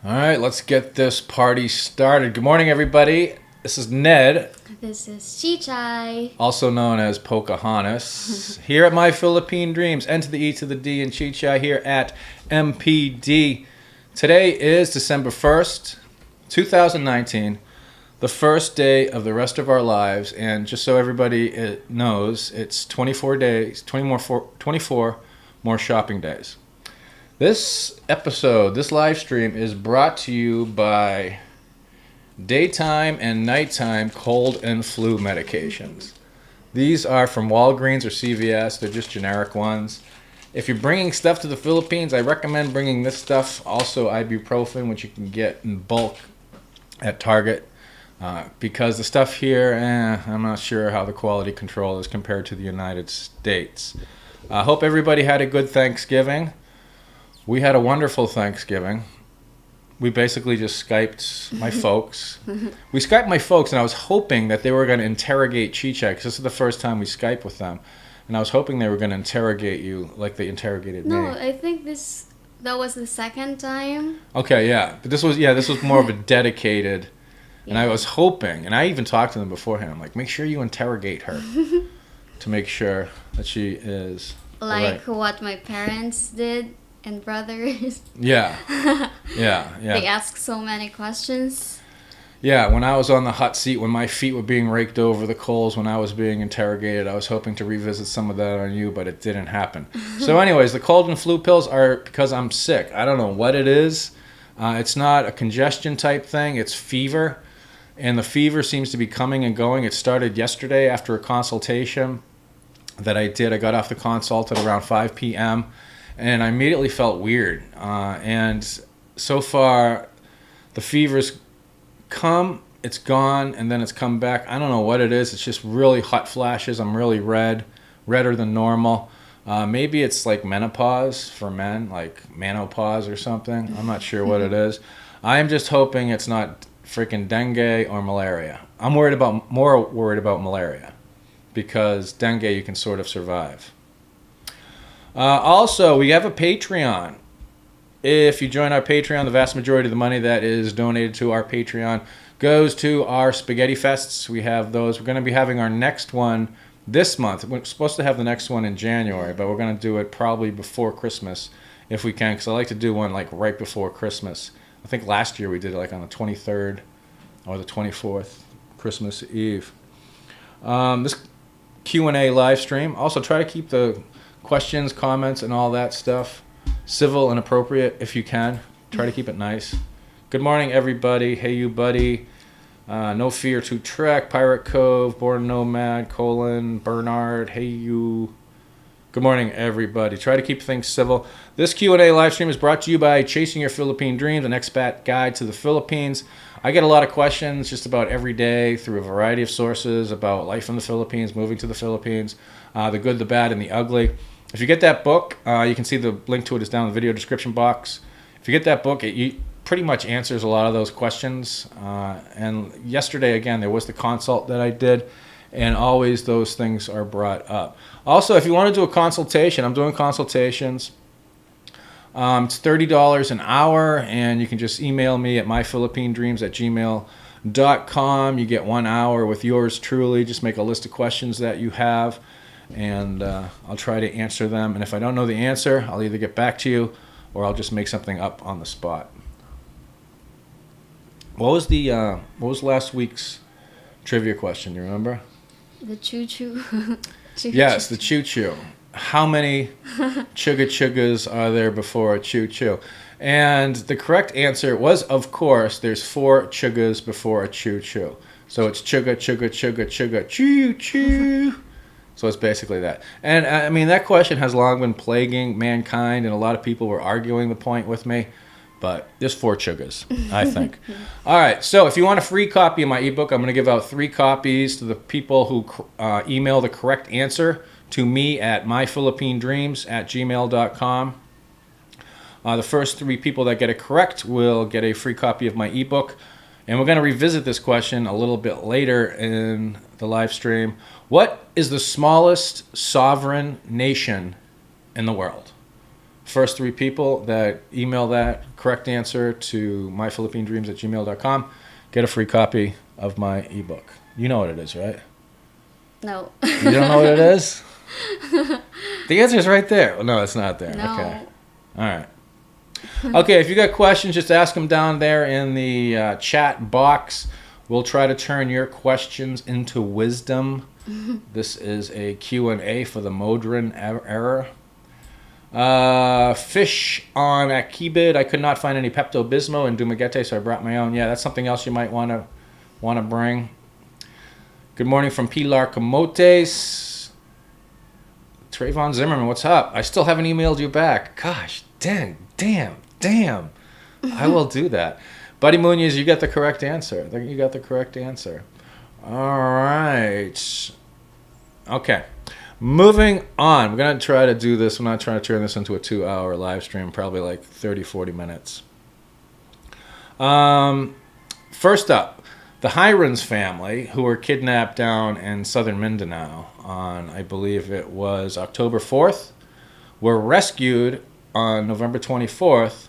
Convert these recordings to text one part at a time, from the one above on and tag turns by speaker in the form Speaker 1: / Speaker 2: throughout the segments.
Speaker 1: All right, let's get this party started. Good morning, everybody. This is Ned.
Speaker 2: This is Chichay.
Speaker 1: Also known as Pocahontas. Here at My Philippine Dreams. N to the E to the D and Chichay here at MPD. Today is December 1st, 2019. The first day of the rest of our lives. And just so everybody knows, it's 24 days, 24 more shopping days. This episode, this live stream is brought to you by daytime and nighttime cold and flu medications. These are from Walgreens or CVS. They're just generic ones. If you're bringing stuff to the Philippines, I recommend bringing this stuff. Also ibuprofen, which you can get in bulk at Target. Because the stuff here, I'm not sure how the quality control is compared to the United States. I hope everybody had a good Thanksgiving. We had a wonderful Thanksgiving. We basically just Skyped my folks. We Skyped my folks, and I was hoping that they were going to interrogate Chichay, because this is the first time we Skype with them. And I was hoping they were going to interrogate you like they interrogated me.
Speaker 2: No, I think that was the second time.
Speaker 1: Okay, yeah. But this was more of a dedicated, and I was hoping, and I even talked to them beforehand. I'm like, make sure you interrogate her to make sure that she is
Speaker 2: like what my parents did. And brothers.
Speaker 1: Yeah.
Speaker 2: They ask so many questions.
Speaker 1: Yeah, when I was on the hot seat, when my feet were being raked over the coals, when I was being interrogated, I was hoping to revisit some of that on you, but it didn't happen. So anyways, the cold and flu pills are because I'm sick. I don't know what it is. It's not a congestion type thing. It's fever. And the fever seems to be coming and going. It started yesterday after a consultation that I did. I got off the consult at around 5 p.m., and I immediately felt weird. And so far, the fever's come, it's gone, and then it's come back. I don't know what it is. It's just really hot flashes. I'm really redder than normal. Maybe it's like menopause for men, like menopause or something. I'm not sure what it is. I'm just hoping it's not freaking dengue or malaria. I'm more worried about malaria, because dengue you can sort of survive. Also, we have a Patreon. If you join our Patreon, the vast majority of the money that is donated to our Patreon goes to our spaghetti fests. We have those. We're going to be having our next one this month. We're supposed to have the next one in January, but we're going to do it probably before Christmas if we can, because I like to do one like right before Christmas. I think last year we did it like on the 23rd or the 24th, Christmas Eve. This Q&A live stream. Also, try to keep the questions, comments, and all that stuff civil and appropriate if you can. Try to keep it nice. Good morning, everybody. Hey, you, buddy. No Fear to Trek, Pirate Cove, Born Nomad, Colin, Bernard. Hey, you. Good morning, everybody. Try to keep things civil. This Q&A live stream is brought to you by Chasing Your Philippine Dreams, an expat guide to the Philippines. I get a lot of questions just about every day through a variety of sources about life in the Philippines, moving to the Philippines, the good, the bad, and the ugly. If you get that book, you can see the link to it is down in the video description box. If you get that book, it pretty much answers a lot of those questions. And yesterday, again, there was the consult that I did, and always those things are brought up. Also, if you want to do a consultation, I'm doing consultations. It's $30 an hour, and you can just email me at myphilippinedreams@gmail.com. You get 1 hour with yours truly. Just make a list of questions that you have, and I'll try to answer them. And if I don't know the answer, I'll either get back to you or I'll just make something up on the spot. What was last week's trivia question? You remember?
Speaker 2: The choo-choo.
Speaker 1: Yes, the choo-choo. How many chugga-chuggas are there before a choo-choo? And the correct answer was, of course, there's 4 chuggas before a choo-choo. So it's chugga, chugga, chugga, chugga, choo-choo. So it's basically that. And I mean, that question has long been plaguing mankind, and a lot of people were arguing the point with me. But there's 4 chuggas, I think. All right, so if you want a free copy of my ebook, I'm going to give out 3 copies to the people who email the correct answer to me at myphilippinedreams@gmail.com. The first 3 people that get it correct will get a free copy of my ebook. And we're going to revisit this question a little bit later in the live stream. What is the smallest sovereign nation in the world? First 3 people that email that correct answer to myphilippinedreams@gmail.com get a free copy of my ebook. You know what it is, right?
Speaker 2: No.
Speaker 1: You don't know what it is? The answer is right there. Well, no, it's not there.
Speaker 2: No.
Speaker 1: Okay. All right. Okay, if you got questions, just ask them down there in the chat box. We'll try to turn your questions into wisdom. This is a Q&A for the modern era. Fish on Akibid. I could not find any Pepto-Bismol in Dumaguete, so I brought my own. Yeah, that's something else you might want to bring. Good morning from Pilar Camotes. Trayvon Zimmerman, what's up? I still haven't emailed you back. Gosh, damn. I will do that. Buddy Munoz, you got the correct answer. You got the correct answer. All right. Okay. Moving on. We're going to try to do this. I'm not trying to turn this into a 2-hour live stream, probably like 30, 40 minutes. First up, the Hirons family, who were kidnapped down in southern Mindanao on, I believe it was October 4th, were rescued on November 24th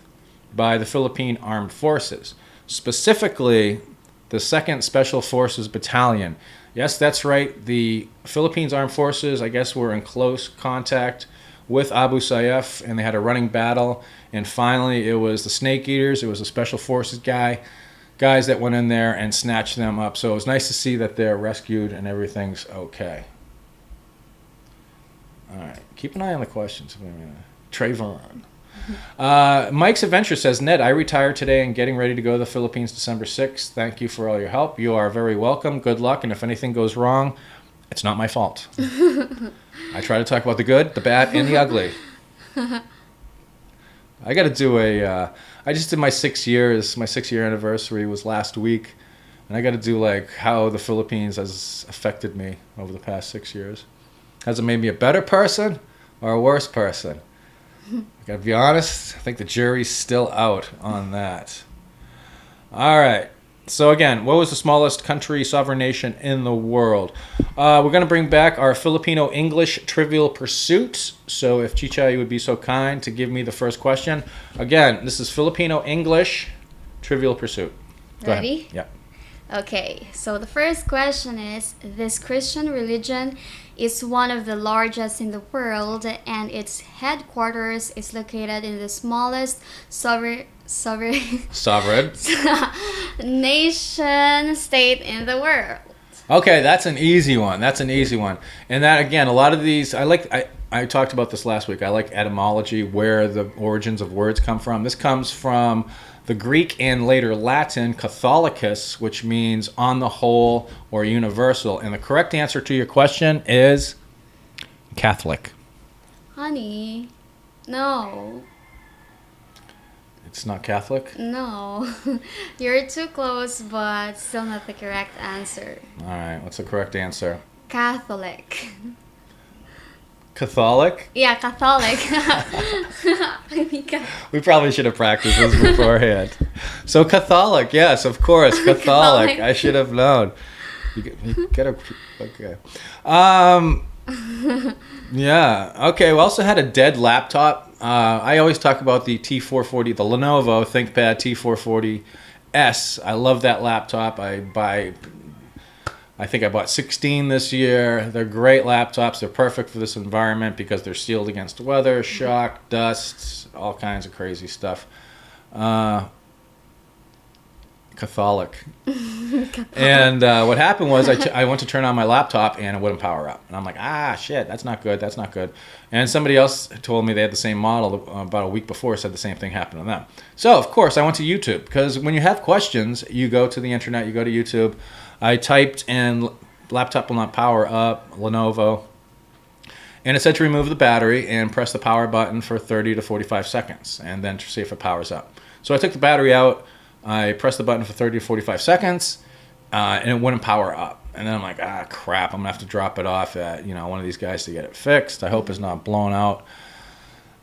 Speaker 1: by the Philippine Armed Forces, specifically the 2nd Special Forces Battalion. Yes, that's right. The Philippines Armed Forces, I guess, were in close contact with Abu Sayyaf, and they had a running battle. And finally, it was the Snake Eaters. It was the Special Forces guys that went in there and snatched them up. So it was nice to see that they're rescued and everything's okay. All right. Keep an eye on the questions. Trayvon. Mike's Adventure says, Ned, I retired today and getting ready to go to the Philippines December 6th. Thank you for all your help. You are very welcome. Good luck. And if anything goes wrong, it's not my fault. I try to talk about the good, the bad, and the ugly. I got to do I just did my 6 years. My 6-year anniversary was last week. And I got to do like how the Philippines has affected me over the past 6 years. Has it made me a better person or a worse person? I gotta be honest, I think the jury's still out on that. All right. So again, what was the smallest country, sovereign nation in the world? We're gonna bring back our Filipino English Trivial Pursuit. So if Chichay would be so kind to give me the first question. Again, this is Filipino English Trivial Pursuit. Go
Speaker 2: Ready?
Speaker 1: ahead. Yeah.
Speaker 2: Okay, so the first question is, this Christian religion is one of the largest in the world, and its headquarters is located in the smallest sovereign nation state in the world.
Speaker 1: Okay, that's an easy one. And that, again, a lot of these, I talked about this last week. I like etymology, where the origins of words come from. This comes from the Greek and later Latin Catholicus, which means on the whole or universal. And the correct answer to your question is Catholic.
Speaker 2: Honey, no.
Speaker 1: It's not Catholic?
Speaker 2: No. You're too close, but still not the correct answer.
Speaker 1: All right, what's the correct answer?
Speaker 2: Catholic.
Speaker 1: Catholic?
Speaker 2: Yeah, Catholic.
Speaker 1: We probably should have practiced this beforehand. So Catholic, yes, of course, Catholic. I should have known. You gotta, okay. Yeah. Okay. We also had a dead laptop. I always talk about the T440, the Lenovo ThinkPad T440S. I love that laptop. I think I bought 16 this year. They're great laptops. They're perfect for this environment because they're sealed against weather, shock, dust, all kinds of crazy stuff. Catholic. And what happened was I went to turn on my laptop and it wouldn't power up. And I'm like, shit, that's not good. And somebody else told me they had the same model about a week before, said the same thing happened to them. So, of course, I went to YouTube because when you have questions, you go to the internet, you go to YouTube. I typed in laptop will not power up, Lenovo. And it said to remove the battery and press the power button for 30 to 45 seconds and then to see if it powers up. So I took the battery out. I pressed the button for 30 to 45 seconds, and it wouldn't power up. And then I'm like, crap, I'm going to have to drop it off at one of these guys to get it fixed. I hope it's not blown out.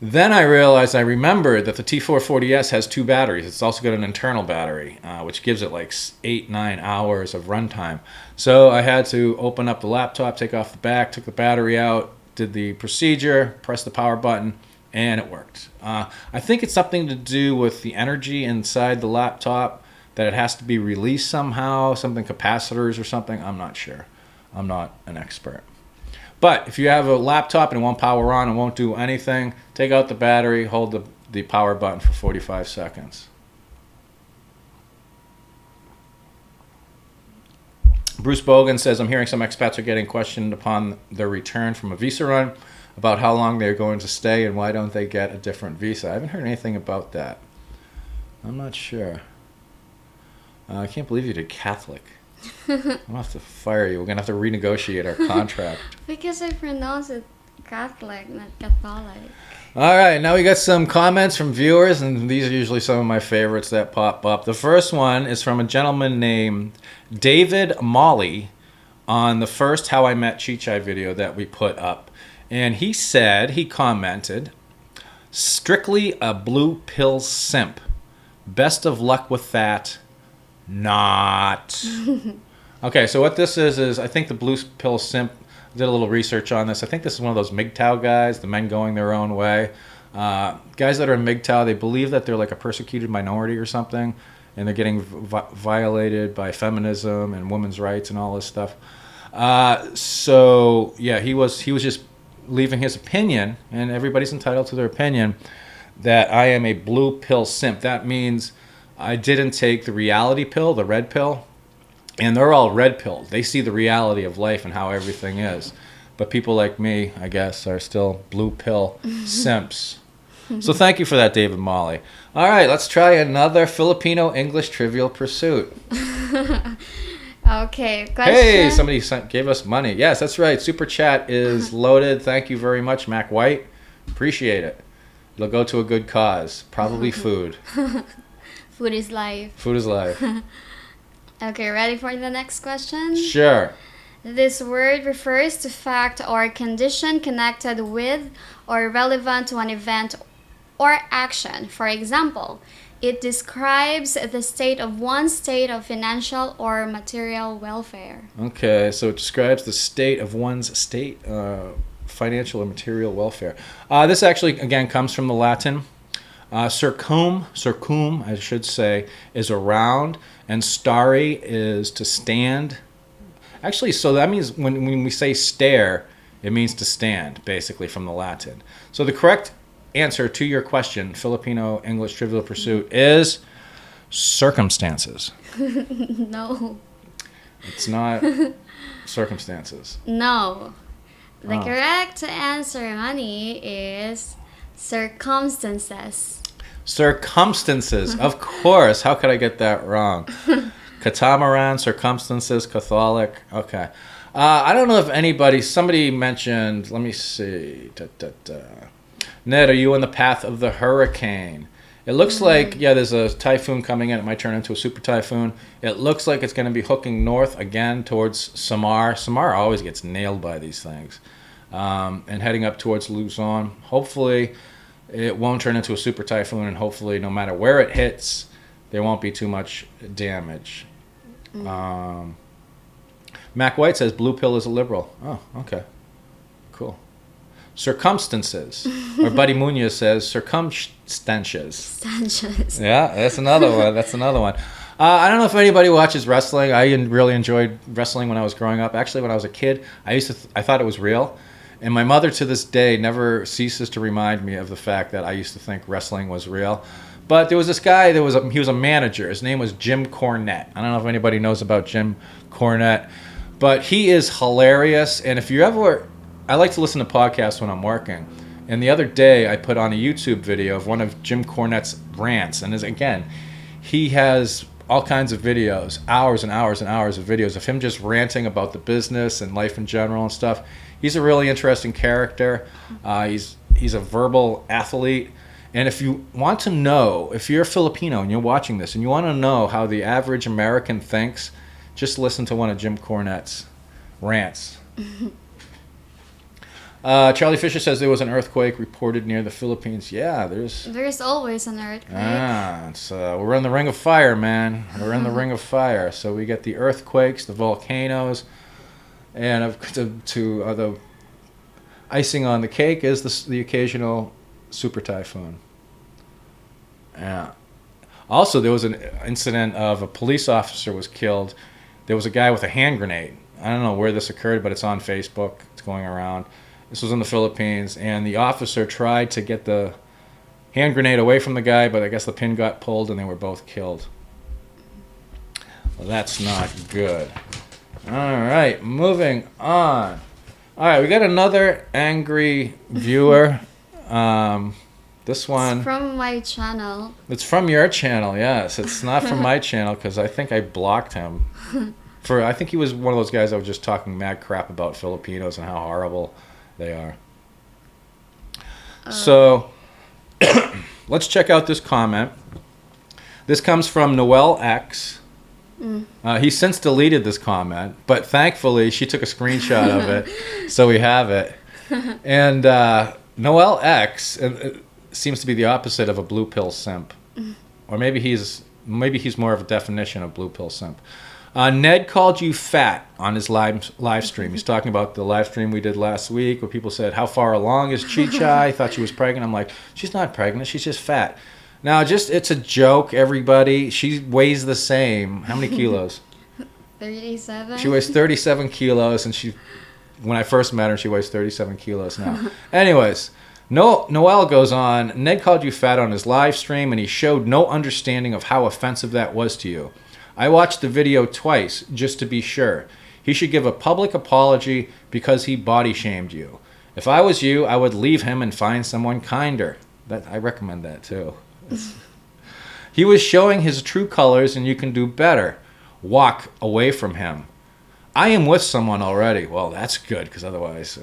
Speaker 1: Then I remembered that the T440S has 2 batteries. It's also got an internal battery, which gives it like 8-9 hours of runtime. So I had to open up the laptop, take off the back, took the battery out, did the procedure, pressed the power button, and it worked. I think it's something to do with the energy inside the laptop, that it has to be released somehow, something capacitors or something. I'm not sure. I'm not an expert. But if you have a laptop and it won't power on and won't do anything, take out the battery, hold the power button for 45 seconds. Bruce Bogan says, I'm hearing some expats are getting questioned upon their return from a visa run about how long they're going to stay and why don't they get a different visa. I haven't heard anything about that. I'm not sure. I can't believe you did Catholic. I'm going to have to fire you. We're going to have to renegotiate our contract.
Speaker 2: Because I pronounce it Catholic, not Catholic.
Speaker 1: All right, now we got some comments from viewers, and these are usually some of my favorites that pop up. The first one is from a gentleman named David Molly on the first How I Met Chichay video that we put up. And he said, he commented, strictly a blue pill simp. Best of luck with that. Not. Okay, so what this is I think the blue pill simp, did a little research on this. I think this is one of those MGTOW guys, the men going their own way. Guys that are in MGTOW, they believe that they're like a persecuted minority or something, and they're getting violated by feminism and women's rights and all this stuff. So yeah, he was just leaving his opinion, and everybody's entitled to their opinion, that I am a blue pill simp. That means I didn't take the reality pill, the red pill. And they're all red pilled. They see the reality of life and how everything is. But people like me, I guess, are still blue pill simps. So thank you for that, David Molly. All right, let's try another Filipino English Trivial Pursuit.
Speaker 2: Okay, question.
Speaker 1: Hey, somebody gave us money. Yes, that's right. Super Chat is loaded. Thank you very much, Mac White. Appreciate it. It'll go to a good cause. Probably food.
Speaker 2: Food is life.
Speaker 1: Food is life.
Speaker 2: Okay, ready for the next question?
Speaker 1: Sure.
Speaker 2: This word refers to fact or condition connected with or relevant to an event or action. For example, it describes the state of one's state of financial or material welfare.
Speaker 1: Okay, so it describes the state of one's state, financial or material welfare. This actually, again, comes from the Latin. Circum, I should say, is around, and stare is to stand. Actually, so that means when we say stare, it means to stand, basically, from the Latin. So the correct answer to your question, Filipino English Trivial Pursuit, is circumstances.
Speaker 2: No.
Speaker 1: It's not circumstances.
Speaker 2: No. The correct answer, honey, is circumstances.
Speaker 1: Circumstances, of course. How could I get that wrong? Catamaran, circumstances, Catholic. Okay. I don't know if somebody mentioned, let me see. Ned, are you in the path of the hurricane? It looks like, yeah, there's a typhoon coming in. It might turn into a super typhoon. It looks like it's going to be hooking north again towards Samar. Samar always gets nailed by these things. And heading up towards Luzon. Hopefully it won't turn into a super typhoon, and hopefully no matter where it hits, there won't be too much damage. Mac White says blue pill is a liberal. Oh, okay. Cool. Circumstances. Or Buddy Munoz says circumstances.
Speaker 2: Sanchez.
Speaker 1: Yeah, that's another one. I don't know if anybody watches wrestling. I really enjoyed wrestling when I was growing up. Actually, when I was a kid, I thought it was real. And my mother to this day never ceases to remind me of the fact that I used to think wrestling was real. But there was this guy, he was a manager. His name was Jim Cornette. I don't know if anybody knows about Jim Cornette. But he is hilarious. And I like to listen to podcasts when I'm working. And the other day, I put on a YouTube video of one of Jim Cornette's rants. And again, he has all kinds of videos, hours and hours and hours of videos of him just ranting about the business and life in general and stuff. He's a really interesting character. He's a verbal athlete. And if you want to know, if you're a Filipino and you're watching this and you want to know how the average American thinks, just listen to one of Jim Cornette's rants. Charlie Fisher says there was an earthquake reported near the Philippines. Yeah,
Speaker 2: there's always an earthquake.
Speaker 1: We're in the ring of fire, man. We're in the ring of fire. So we get the earthquakes, the volcanoes, and the icing on the cake is the occasional super typhoon. Yeah. Also, there was an incident of a police officer was killed. There was a guy with a hand grenade. I don't know where this occurred, but it's on Facebook. It's going around. This was in the Philippines, and the officer tried to get the hand grenade away from the guy, but I guess the pin got pulled, and they were both killed. Well, that's not good. All right, moving on. All right, we got another angry viewer. This one...
Speaker 2: It's from my channel.
Speaker 1: It's from your channel, yes. It's not from my channel because I think I blocked him. I think he was one of those guys that was just talking mad crap about Filipinos and how horrible they are. So, let's check out this comment. This comes from Noelle X. He since deleted this comment, but thankfully she took a screenshot of it, so we have it. And Noelle X seems to be the opposite of a blue pill simp, or maybe he's more of a definition of blue pill simp. Ned called you fat on his live stream. He's talking about the live stream we did last week, where people said, "How far along is Chichay?" Thought she was pregnant. I'm like, she's not pregnant. She's just fat. Now, it's a joke, everybody. She weighs the same. How many kilos?
Speaker 2: 37.
Speaker 1: She weighs 37 kilos, and when I first met her, she weighs 37 kilos now. Anyways, Noelle goes on, Ned called you fat on his live stream, and he showed no understanding of how offensive that was to you. I watched the video twice, just to be sure. He should give a public apology because he body shamed you. If I was you, I would leave him and find someone kinder. I recommend that, too. He was showing his true colors, and you can do better. Walk away from him. I am with someone already. Well, that's good, because otherwise...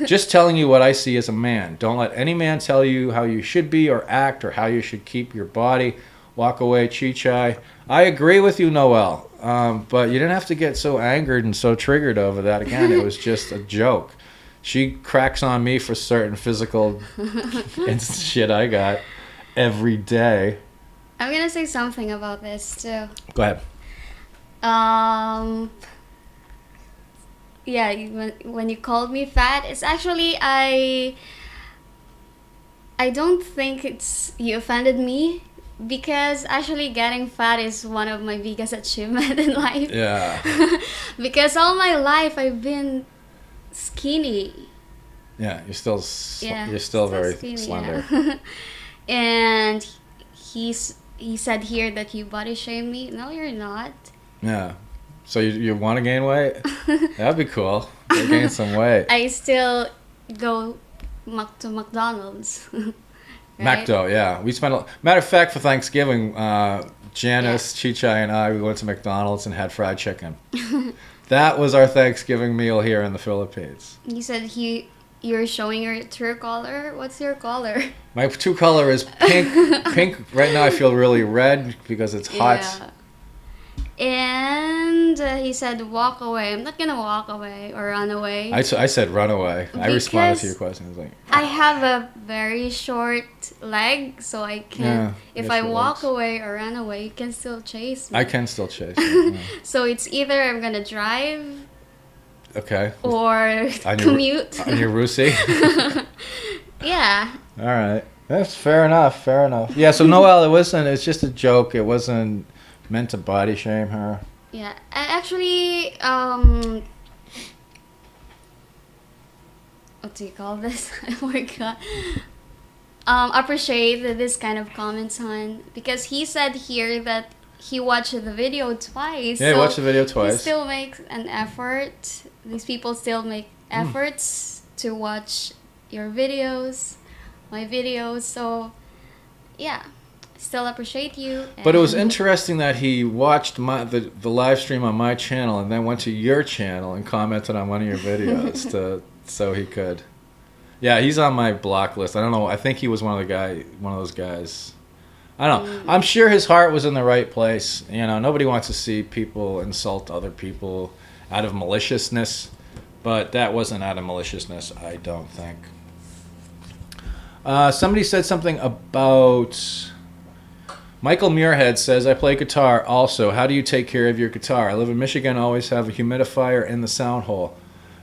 Speaker 1: just telling you what I see as a man. Don't let any man tell you how you should be or act or how you should keep your body. Walk away, Chichay. I agree with you, Noelle. But you didn't have to get so angered and so triggered over that. Again, it was just a joke. She cracks on me for certain physical shit I got every day.
Speaker 2: I'm gonna say something about this too.
Speaker 1: Go ahead.
Speaker 2: Yeah, when you called me fat, it's actually I don't think you offended me, because actually getting fat is one of my biggest achievements in life.
Speaker 1: Yeah.
Speaker 2: Because all my life I've been skinny.
Speaker 1: Yeah, you're still very
Speaker 2: skinny,
Speaker 1: slender.
Speaker 2: Yeah. And he said here that you body shame me. No, you're not.
Speaker 1: Yeah. So you want to gain weight? That'd be cool. Go gain some weight.
Speaker 2: I still go to McDonald's. Right?
Speaker 1: Macdo, yeah. We spent matter of fact, for Thanksgiving, Janice, Chichay, and I, we went to McDonald's and had fried chicken. That was our Thanksgiving meal here in the Philippines.
Speaker 2: You said you're showing your true color. What's your color?
Speaker 1: My true color is pink. Pink. Right now I feel really red because it's hot.
Speaker 2: Yeah. And he said, walk away. I'm not going to walk away or run away.
Speaker 1: I said run away. I responded to your question. I was like,
Speaker 2: I have a very short leg, so I can, if I walk away or run away, you can still chase me.
Speaker 1: I can still chase you. Yeah.
Speaker 2: So it's either I'm going to drive.
Speaker 1: Okay.
Speaker 2: Or commute.
Speaker 1: On your Rusi?
Speaker 2: Yeah.
Speaker 1: All right. That's fair enough. Fair enough. Yeah, so Noelle, it's just a joke. It wasn't meant to body shame her.
Speaker 2: Yeah. Actually, what do you call this? I forgot. Appreciate this kind of comments on, because he said here that he watched the video twice.
Speaker 1: Yeah, he watched the video twice.
Speaker 2: He still makes an effort. These people still make efforts to watch your videos, my videos. So, yeah, still appreciate you.
Speaker 1: But it was interesting that he watched the live stream on my channel and then went to your channel and commented on one of your videos so he could. Yeah, he's on my block list. I don't know. I think he was one of those guys. I don't know. I'm sure his heart was in the right place. You know, nobody wants to see people insult other people out of maliciousness, but that wasn't out of maliciousness, I don't think. Somebody said something about... Michael Muirhead says, I play guitar also. How do you take care of your guitar? I live in Michigan, always have a humidifier in the sound hole.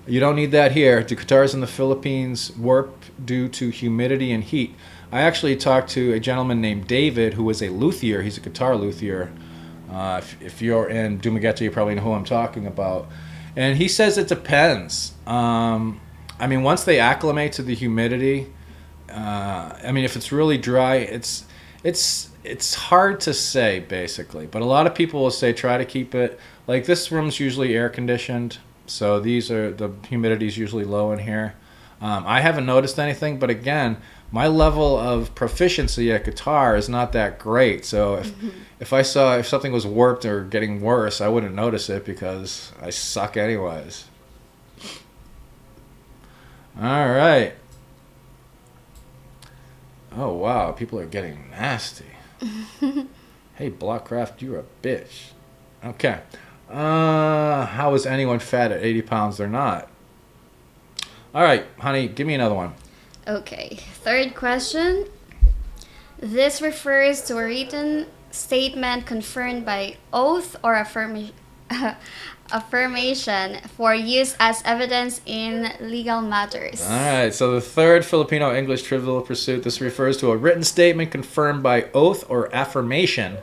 Speaker 1: You don't need that here. The guitars in the Philippines warp due to humidity and heat. I actually talked to a gentleman named David who was a luthier. He's a guitar luthier. If you're in Dumaguete, you probably know who I'm talking about. And he says it depends. I mean, once they acclimate to the humidity, I mean, if it's really dry, it's hard to say, basically. But a lot of people will say try to keep it, like this room's usually air conditioned, so the humidity's usually low in here. I haven't noticed anything, but again, my level of proficiency at guitar is not that great. So if something was warped or getting worse, I wouldn't notice it because I suck anyways. All right. Oh wow, people are getting nasty. Hey, Blockcraft, you're a bitch. Okay. How is anyone fat at 80 pounds? They're not. All right, honey, give me another one.
Speaker 2: Okay, third question. This refers to a written statement confirmed by oath or affirmation for use as evidence in legal matters.
Speaker 1: All right, so the third Filipino English Trivial Pursuit. This refers to a written statement confirmed by oath or affirmation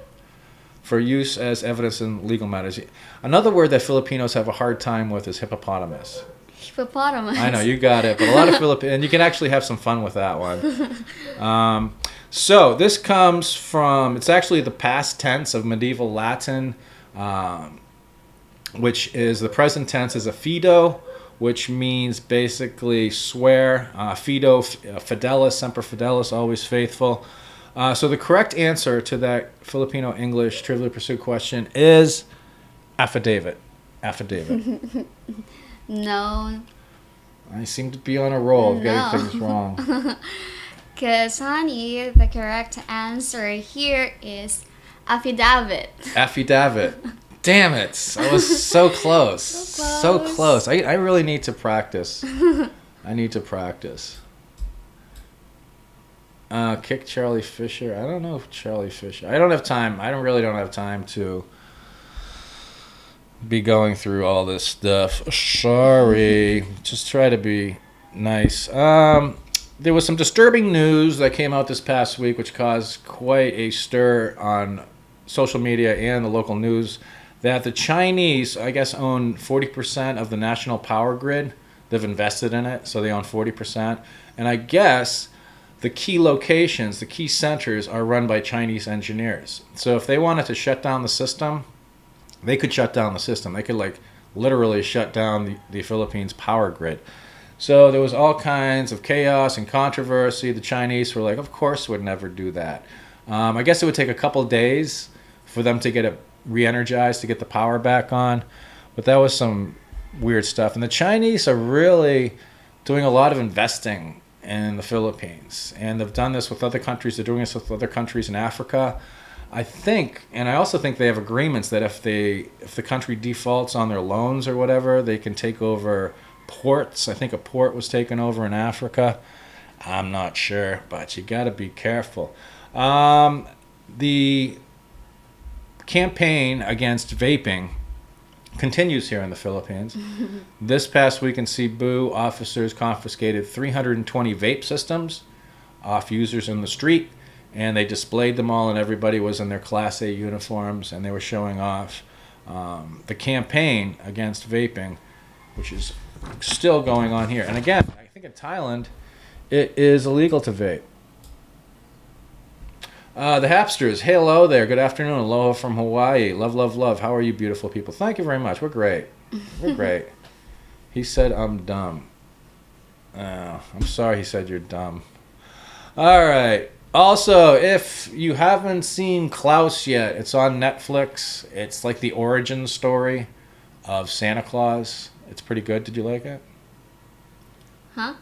Speaker 1: for use as evidence in legal matters. Another word that Filipinos have a hard time with is hippopotamus.
Speaker 2: Hippopotamus.
Speaker 1: I know, you got it, but a lot of Filipino, and you can actually have some fun with that one. So this comes from, it's actually the past tense of medieval Latin, which is the present tense is a fido, which means basically swear. Fido, fidelis, semper fidelis, always faithful. So the correct answer to that Filipino English Trivial Pursuit question is affidavit. Affidavit.
Speaker 2: No.
Speaker 1: I seem to be on a roll of
Speaker 2: No.
Speaker 1: getting things wrong.
Speaker 2: Because, honey, the correct answer here is affidavit.
Speaker 1: Affidavit. Damn it. I was so close. So close. I really need to practice. I need to practice. Kick Charlie Fisher. I don't know if Charlie Fisher. I don't have time. I really don't have time to be going through all this stuff. Sorry. Just try to be nice. There was some disturbing news that came out this past week, which caused quite a stir on social media and the local news, that the Chinese, I guess, own 40% of the national power grid. They've invested in it, so they own 40%. And I guess the key locations, the key centers, are run by Chinese engineers. So if they wanted to shut down the system, they could shut down the system. They could literally shut down the Philippines power grid. So there was all kinds of chaos and controversy. The Chinese were like, of course we'd never do that. I guess it would take a couple days for them to get it re-energized, to get the power back on. But that was some weird stuff. And the Chinese are really doing a lot of investing in the Philippines. And they've done this with other countries. They're doing this with other countries in Africa. I think, and I also think they have agreements that if the country defaults on their loans or whatever, they can take over ports. I think a port was taken over in Africa. I'm not sure, but you got to be careful. The campaign against vaping continues here in the Philippines. This past week in Cebu, officers confiscated 320 vape systems off users in the street, and they displayed them all, and everybody was in their Class A uniforms, and they were showing off the campaign against vaping, which is still going on here. And again, I think in Thailand, it is illegal to vape. The Hapsters, hey, hello there. Good afternoon. Aloha from Hawaii. Love, love, love. How are you, beautiful people? Thank you very much. We're great. We're great. He said I'm dumb. I'm sorry he said you're dumb. All right. Also, if you haven't seen Klaus yet, it's on Netflix. It's like the origin story of Santa Claus. It's pretty good. Did you like it?
Speaker 2: Huh?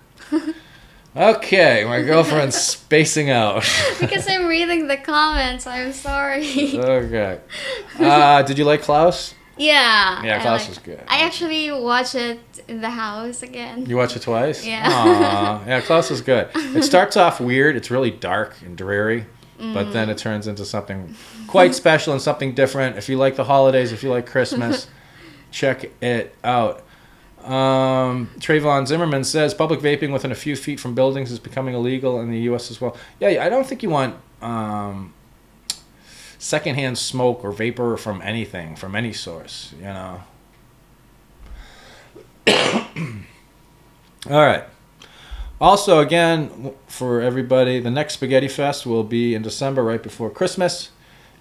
Speaker 1: Okay, my girlfriend's spacing out.
Speaker 2: Because I'm reading the comments. I'm sorry.
Speaker 1: Okay. Did you like Klaus?
Speaker 2: Yeah.
Speaker 1: Yeah, Klaus was good.
Speaker 2: I actually watched it in the house again.
Speaker 1: You watched it twice?
Speaker 2: Yeah.
Speaker 1: Aww. Yeah, Klaus was good. It starts off weird. It's really dark and dreary, but then it turns into something quite special and something different. If you like the holidays, if you like Christmas, check it out. Trayvon Zimmerman says public vaping within a few feet from buildings is becoming illegal in the U.S. as well. Yeah, I don't think you want secondhand smoke or vapor from anything, from any source, you know. All right. Also, again, for everybody, the next Spaghetti Fest will be in December, right before Christmas,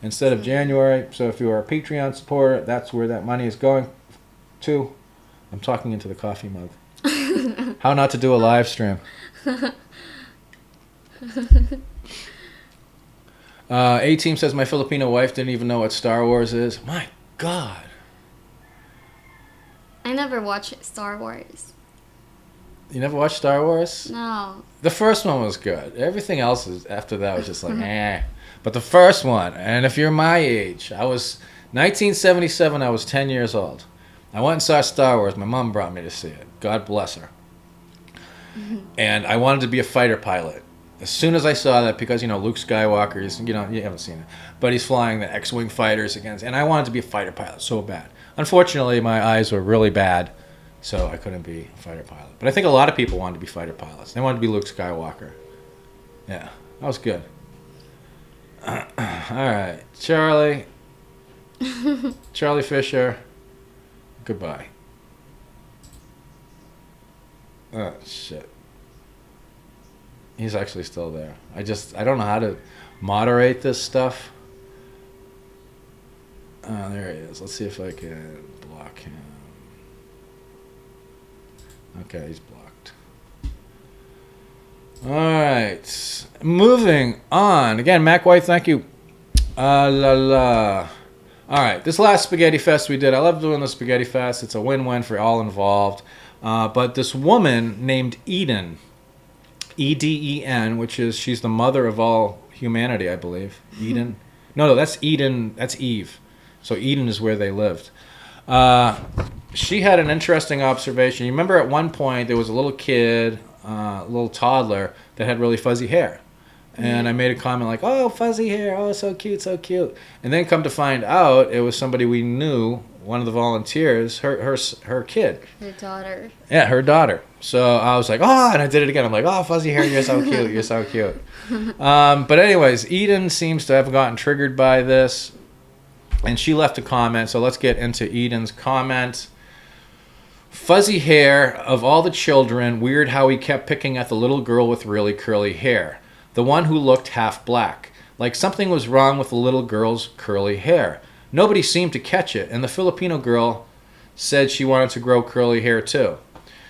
Speaker 1: instead of January. So if you are a Patreon supporter, that's where that money is going to. I'm talking into the coffee mug. How not to do a live stream. A-Team says, my Filipino wife didn't even know what Star Wars is. My God.
Speaker 2: I never watched Star Wars.
Speaker 1: You never watched Star Wars?
Speaker 2: No.
Speaker 1: The first one was good. Everything else is after that was just like, eh. But the first one, and if you're my age, I was 1977, I was 10 years old. I went and saw Star Wars. My mom brought me to see it. God bless her. And I wanted to be a fighter pilot. As soon as I saw that, because, you know, Luke Skywalker, is, you know, you haven't seen it, but he's flying the X-Wing fighters against, and I wanted to be a fighter pilot so bad. Unfortunately, my eyes were really bad, so I couldn't be a fighter pilot. But I think a lot of people wanted to be fighter pilots. They wanted to be Luke Skywalker. Yeah, that was good. All right, Charlie Fisher, goodbye. Oh, shit. He's actually still there. I don't know how to moderate this stuff. Oh, there he is. Let's see if I can block him. Okay, he's blocked. All right. Moving on. Again, Mac White, thank you. La la. All right. This last Spaghetti Fest we did, I love doing the Spaghetti Fest. It's a win-win for all involved. But this woman named Eden, Eden, she's the mother of all humanity, I believe. Eden. No, that's Eden. That's Eve. So Eden is where they lived. She had an interesting observation. You remember at one point there was a little kid, a little toddler, that had really fuzzy hair. And I made a comment like, oh, fuzzy hair, oh, so cute, so cute. And then come to find out, it was somebody we knew, one of the volunteers, her kid.
Speaker 2: Her daughter.
Speaker 1: Yeah, her daughter. So I was like, oh, and I did it again. I'm like, oh, fuzzy hair, you're so cute, you're so cute. But anyways, Eden seems to have gotten triggered by this. And she left a comment, so let's get into Eden's comment. Fuzzy hair, of all the children, weird how he kept picking at the little girl with really curly hair. The one who looked half black. Like something was wrong with the little girl's curly hair. Nobody seemed to catch it, and the Filipino girl said she wanted to grow curly hair too.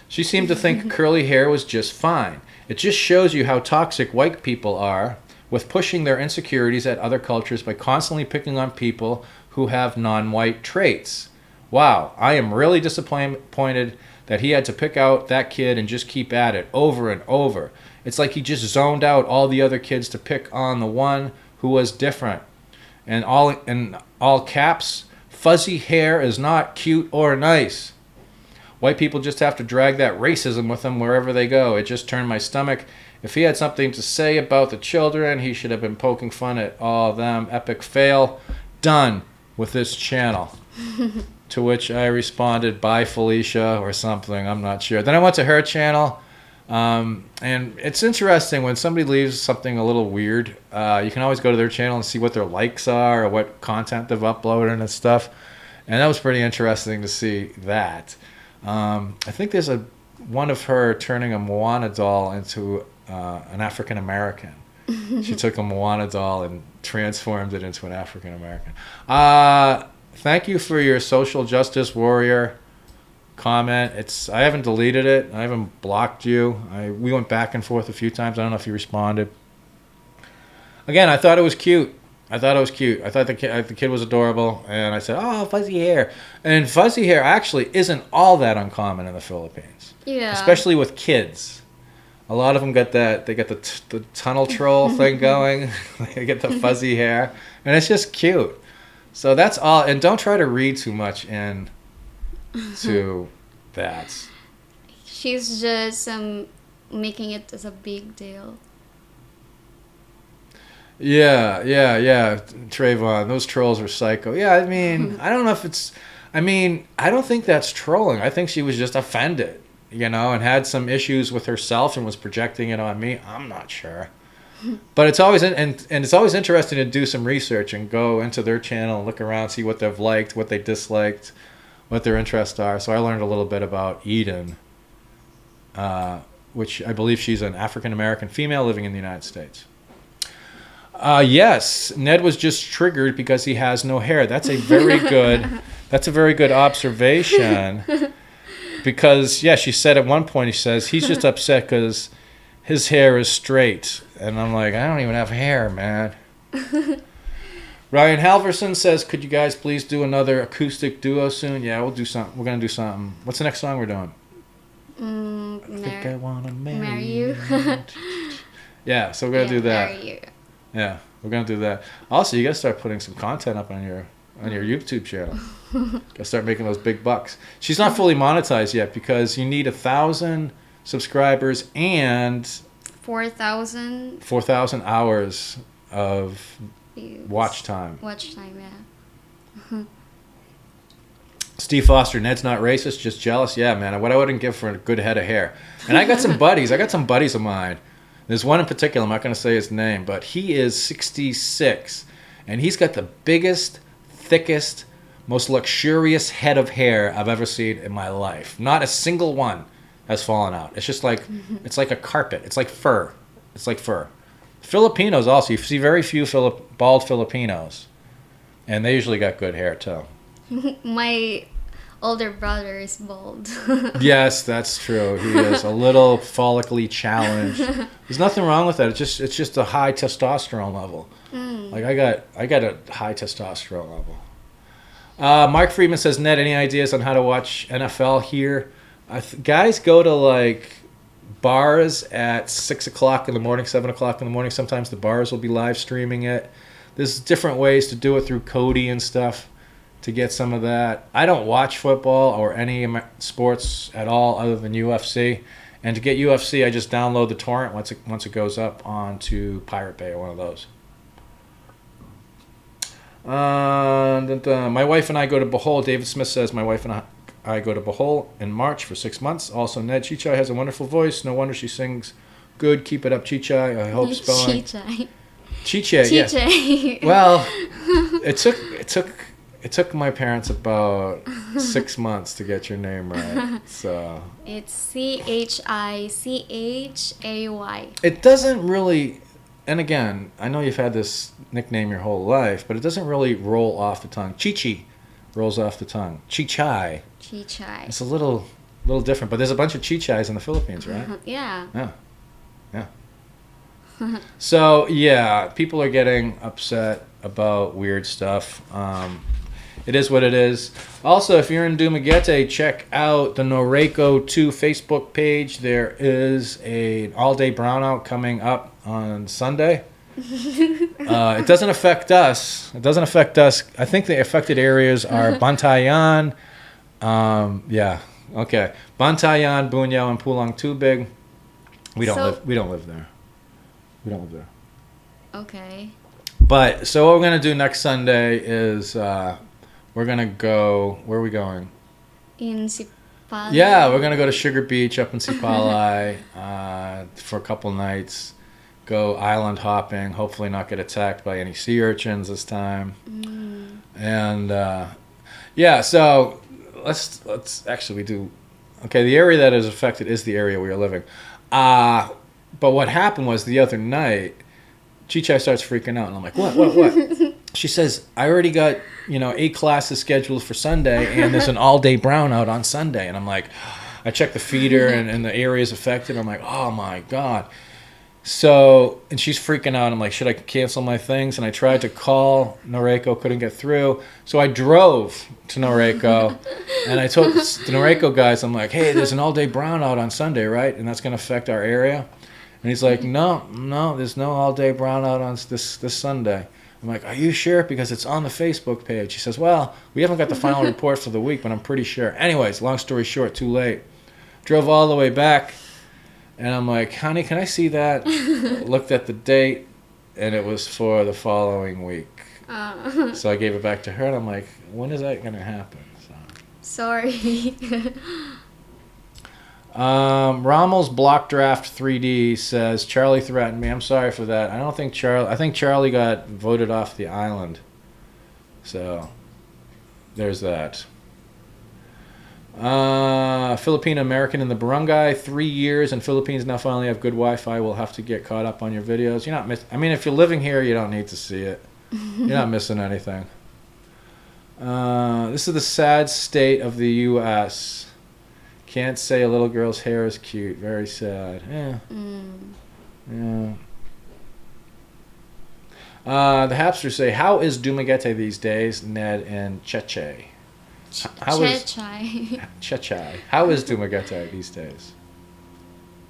Speaker 1: She seemed to think curly hair was just fine. It just shows you how toxic white people are with pushing their insecurities at other cultures by constantly picking on people who have non-white traits. Wow, I am really disappointed that he had to pick out that kid and just keep at it over and over. It's like he just zoned out all the other kids to pick on the one who was different. And all caps, fuzzy hair is not cute or nice. White people just have to drag that racism with them wherever they go. It just turned my stomach. If he had something to say about the children, he should have been poking fun at all of them. Epic fail. Done with this channel. To which I responded, bye Felicia, or something. I'm not sure. Then I went to her channel. And it's interesting when somebody leaves something a little weird. You can always go to their channel and see what their likes are or what content they've uploaded and stuff. And that was pretty interesting to see that. I think there's one of her turning a Moana doll into an African American. She took a Moana doll and transformed it into an African American. Thank you for your social justice warrior comment. I haven't deleted it. I haven't blocked you. We went back and forth a few times. I don't know if you responded. Again, I thought it was cute. I thought the kid was adorable, and I said, "Oh, fuzzy hair." And fuzzy hair actually isn't all that uncommon in the Philippines.
Speaker 2: Yeah.
Speaker 1: Especially with kids. A lot of them get that. They get the tunnel troll thing going. They get the fuzzy hair, and it's just cute. So that's all. And don't try to read too much into that.
Speaker 2: She's just making it as a big deal.
Speaker 1: Yeah. Trayvon, those trolls are psycho. Yeah, I mean, I don't know if it's... I mean, I don't think that's trolling. I think she was just offended, and had some issues with herself and was projecting it on me. I'm not sure. But it's always and it's always interesting to do some research and go into their channel and look around, see what they've liked, what they disliked, what their interests are. So I learned a little bit about Eden, which I believe she's an African-American female living in the United States. Yes, Ned was just triggered because he has no hair. That's a very good observation. Because, yeah, she said at one point, he says, he's just upset because his hair is straight. And I'm like, I don't even have hair, man. Ryan Halverson says, could you guys please do another acoustic duo soon? Yeah, we'll do something. We're going to do something. What's the next song we're doing? I think I want to marry you. Yeah, so we're going to do that.
Speaker 2: Marry you.
Speaker 1: Yeah, we're going to do that. Also, you got to start putting some content up on your YouTube channel. Got to start making those big bucks. She's not fully monetized yet because you need 1,000 subscribers and
Speaker 2: 4,000
Speaker 1: hours of
Speaker 2: views.
Speaker 1: watch time.
Speaker 2: Watch time, yeah.
Speaker 1: Steve Foster, Ned's not racist, just jealous. Yeah, man, what I wouldn't give for a good head of hair. And I got some buddies. of mine. There's one in particular, I'm not going to say his name, but he is 66, and he's got the biggest, thickest, most luxurious head of hair I've ever seen in my life. Not a single one has fallen out. It's just like, it's like a carpet. It's like fur. Filipinos also, you see very few bald Filipinos, and they usually got good hair too.
Speaker 2: My older brother is bald.
Speaker 1: Yes, that's true. He is a little follically challenged. There's nothing wrong with that. It's just a high testosterone level. Like I got a high testosterone level. Mark Friedman says, Ned, any ideas on how to watch NFL here? Guys go to like bars at 6 o'clock in the morning, 7 o'clock in the morning. Sometimes the bars will be live streaming it. There's different ways to do it through Cody and stuff to get some of that. I don't watch football or any sports at all other than UFC. And to get UFC, I just download the torrent once it goes up onto Pirate Bay or one of those. My wife and I go to Bohol. David Smith says, my wife and I go to Bohol in March for 6 months. Also, Ned, Chichay has a wonderful voice. No wonder she sings good. Keep it up, Chichay. I hope spelling. Chichay, yeah. Well, it took my parents about 6 months to get your name right. So
Speaker 2: It's Chichay.
Speaker 1: It doesn't really, and again, I know you've had this nickname your whole life, but it doesn't really roll off the tongue. Chichi rolls off the tongue. Chichay.
Speaker 2: Chichay.
Speaker 1: It's a little different, but there's a bunch of Chichays in the Philippines, right?
Speaker 2: Yeah.
Speaker 1: Yeah. So, yeah, people are getting upset about weird stuff. It is what it is. Also, if you're in Dumaguete, check out the Noreko 2 Facebook page. There is an all-day brownout coming up on Sunday. It doesn't affect us. I think the affected areas are Bantayan. Yeah. Okay. Bantayan, Bunyao, and Pulang Tubig. We don't live there.
Speaker 2: Okay.
Speaker 1: But so what we're gonna do next Sunday is we're gonna go. Where are we going?
Speaker 2: In Sipalay.
Speaker 1: Yeah, we're gonna go to Sugar Beach up in Sipalay for a couple nights. Go island hopping. Hopefully not get attacked by any sea urchins this time. And yeah, so let's actually do. Okay, the area that is affected is the area we are living. But what happened was the other night, Chichay starts freaking out, and I'm like, what? She says, I already got 8 classes scheduled for Sunday, and there's an all-day brownout on Sunday. And I'm like, I checked the feeder and the areas affected. I'm like, oh my God. So, and she's freaking out. I'm like, should I cancel my things? And I tried to call Noreko, couldn't get through. So I drove to Noreko, and I told the Noreko guys, I'm like, hey, there's an all-day brownout on Sunday, right? And that's going to affect our area. And he's like, no, there's no all-day brownout on this Sunday. I'm like, are you sure? Because it's on the Facebook page. He says, well, we haven't got the final report for the week, but I'm pretty sure. Anyways, long story short, too late. Drove all the way back, and I'm like, honey, can I see that? Looked at the date, and it was for the following week. So I gave it back to her, and I'm like, when is that going to happen? So
Speaker 2: Sorry.
Speaker 1: Rommel's Block Draft 3D says Charlie threatened me. I'm sorry for that. I don't think Charlie. I think Charlie got voted off the island. So there's that. Filipino American in the Barangay, 3 years in Philippines. Now finally have good Wi-Fi. We'll have to get caught up on your videos. You're not I mean, if you're living here, you don't need to see it. You're not missing anything. This is the sad state of the U.S. Can't say a little girl's hair is cute. Very sad. Yeah. Yeah. The Hapsters say, how is Dumaguete these days, Ned and Chichay? Chichay. How is Dumaguete these days?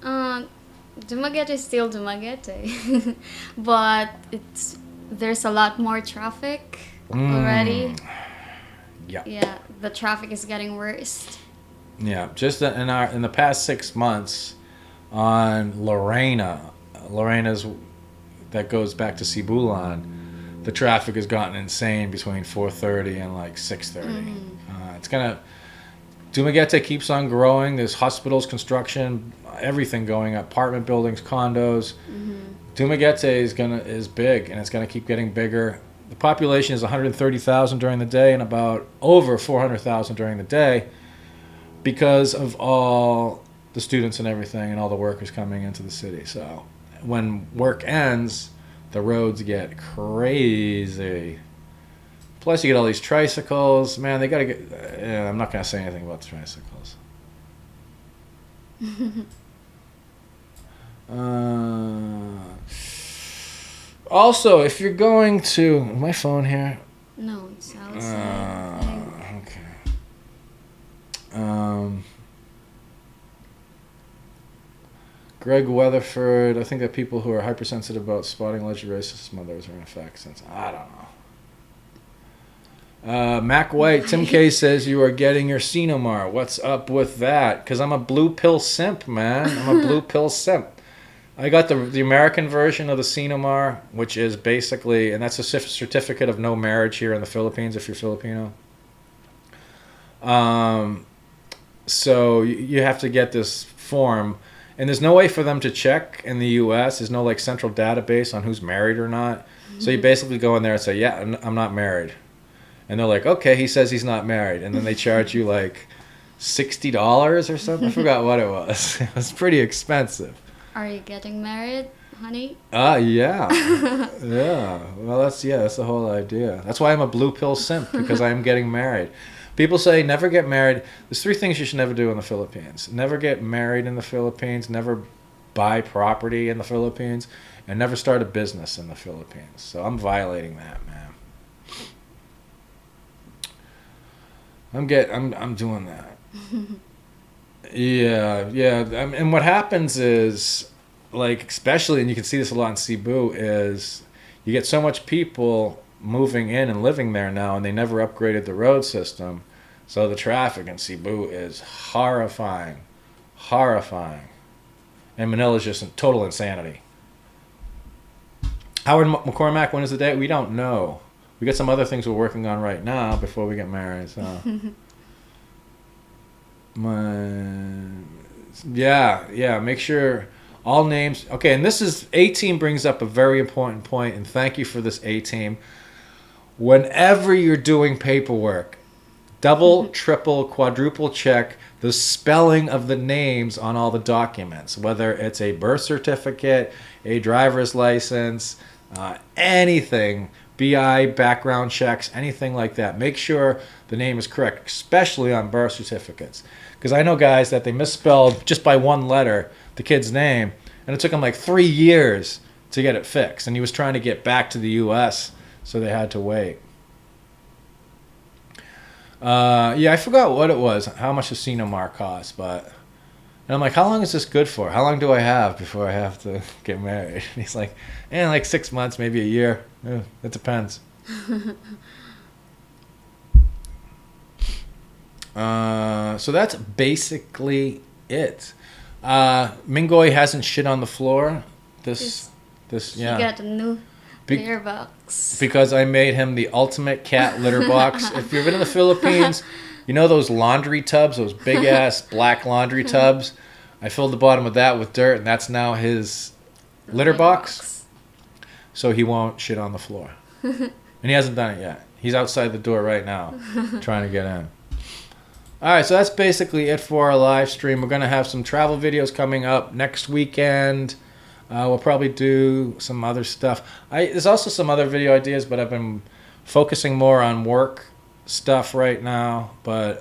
Speaker 2: Dumaguete is still Dumaguete. But there's a lot more traffic already.
Speaker 1: Yeah.
Speaker 2: Yeah, the traffic is getting worse.
Speaker 1: Yeah, just in the past 6 months on Lorena's that goes back to Sibulan, the traffic has gotten insane between 4:30 and like 6:30. Dumaguete keeps on growing. There's hospitals, construction, everything going up, apartment buildings, condos. Dumaguete is big, and it's gonna keep getting bigger. The population is 130,000 during the day and about over 400,000 during the day, because of all the students and everything and all the workers coming into the city. So when work ends, the roads get crazy. Plus you get all these tricycles. Man, they got to get... I'm not going to say anything about the tricycles. Also, if you're going to... My phone here?
Speaker 2: No, it's outside.
Speaker 1: Okay. Greg Weatherford, I think that people who are hypersensitive about spotting alleged racist mothers are in effect since... I don't know. Mac White, Tim K says you are getting your Cinemar. What's up with that? Because I'm a blue pill simp, man. I'm a blue pill simp. I got the American version of the Cinemar, which is basically... And that's a certificate of no marriage here in the Philippines if you're Filipino. So you have to get this form, and there's no way for them to check in the U.S. There's no like central database on who's married or not. So you basically go in there and say, yeah, I'm not married. And they're like, okay, he says he's not married. And then they charge you like $60 or something. I forgot what it was. It was pretty expensive.
Speaker 2: Are you getting married, honey?
Speaker 1: Yeah. Yeah. Well, that's the whole idea. That's why I'm a blue pill simp, because I am getting married. People say never get married. There's 3 things you should never do in the Philippines. Never get married in the Philippines, never buy property in the Philippines, and never start a business in the Philippines. So I'm violating that, man. I'm doing that. Yeah. And what happens is, like, especially, and you can see this a lot in Cebu, is you get so much people moving in and living there now, and they never upgraded the road system, so the traffic in Cebu is horrifying, and Manila's just in total insanity. Howard McCormack, when is the date? We don't know. We got some other things we're working on right now before we get married. So, make sure all names. Okay, and this is A-Team brings up a very important point, and thank you for this, A-Team. Whenever you're doing paperwork, double, triple, quadruple check the spelling of the names on all the documents, whether it's a birth certificate, a driver's license, anything, BI, background checks, anything like that. Make sure the name is correct, especially on birth certificates. Because I know guys that they misspelled just by 1 letter the kid's name, and it took him like 3 years to get it fixed. And he was trying to get back to the U.S., so they had to wait. I forgot what it was, how much the Cinemar cost, but... And I'm like, how long is this good for? How long do I have before I have to get married? And he's like, like 6 months, maybe a year. It depends. So that's basically it. Mingoy hasn't shit on the floor. This
Speaker 2: He got a new litter box.
Speaker 1: Because I made him the ultimate cat litter box. If you've been in the Philippines, You know those laundry tubs, those big ass black laundry tubs? I filled the bottom of that with dirt, and that's now his litter box. So he won't shit on the floor. And he hasn't done it yet. He's outside the door right now trying to get in. All right, so that's basically it for our live stream. We're going to have some travel videos coming up next weekend. We'll probably do some other stuff. There's also some other video ideas, but I've been focusing more on work stuff right now. But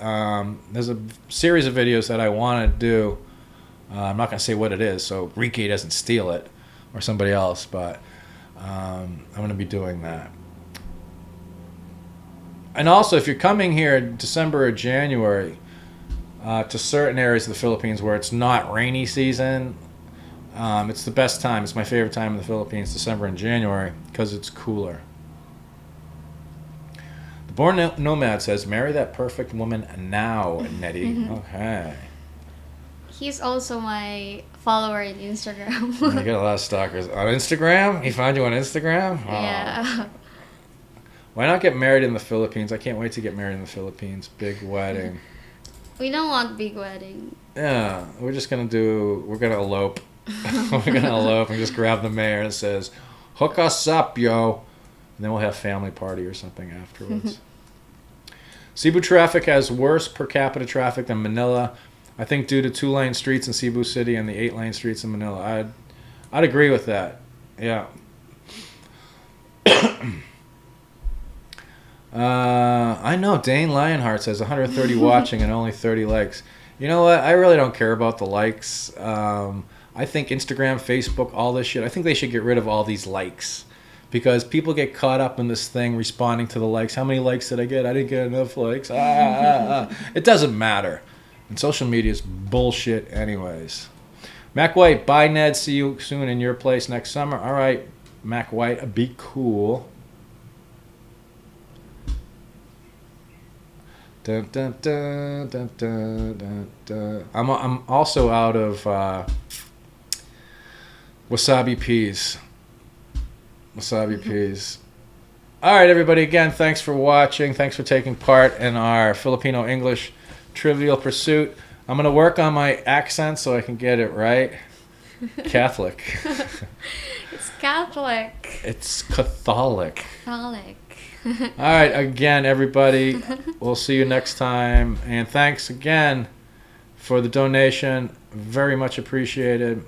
Speaker 1: there's a series of videos that I want to do. I'm not going to say what it is, so Riki doesn't steal it or somebody else, but I'm going to be doing that. And also, if you're coming here in December or January to certain areas of the Philippines where it's not rainy season, it's the best time. It's my favorite time in the Philippines, December and January, because it's cooler. The Born Nomad says, marry that perfect woman now, Nettie. Okay.
Speaker 2: He's also my follower in Instagram.
Speaker 1: You got a lot of stalkers. On Instagram? He found you on Instagram? Oh.
Speaker 2: Yeah.
Speaker 1: Why not get married in the Philippines? I can't wait to get married in the Philippines. Big wedding.
Speaker 2: We don't want big wedding.
Speaker 1: Yeah, we're going to elope. We're going to elope and just grab the mayor and says, hook us up, yo. And then we'll have family party or something afterwards. Cebu traffic has worse per capita traffic than Manila. I think due to 2-lane streets in Cebu City and the 8-lane streets in Manila. I'd agree with that. Yeah. I know Dane Lionheart says 130 watching and only 30 likes. You know what? I really don't care about the likes. I think Instagram, Facebook, all this shit, I think they should get rid of all these likes. Because people get caught up in this thing responding to the likes. How many likes did I get? I didn't get enough likes. It doesn't matter. And social media is bullshit anyways. Mac White, bye Ned. See you soon in your place next summer. All right, Mac White, be cool. Dun, dun, dun, dun, dun, dun, dun. I'm also out of wasabi peas. Wasabi peas. All right, everybody. Again, thanks for watching. Thanks for taking part in our Filipino English Trivial Pursuit. I'm going to work on my accent so I can get it right. Catholic.
Speaker 2: It's Catholic.
Speaker 1: It's Catholic.
Speaker 2: Catholic.
Speaker 1: All right, again, everybody, we'll see you next time. And thanks again for the donation. Very much appreciated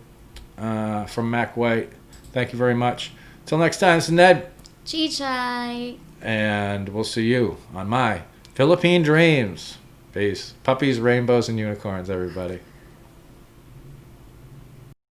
Speaker 1: from Mac White. Thank you very much. Till next time, this is Ned.
Speaker 2: Chichay.
Speaker 1: And we'll see you on my Philippine Dreams. Peace. Puppies, rainbows, and unicorns, everybody.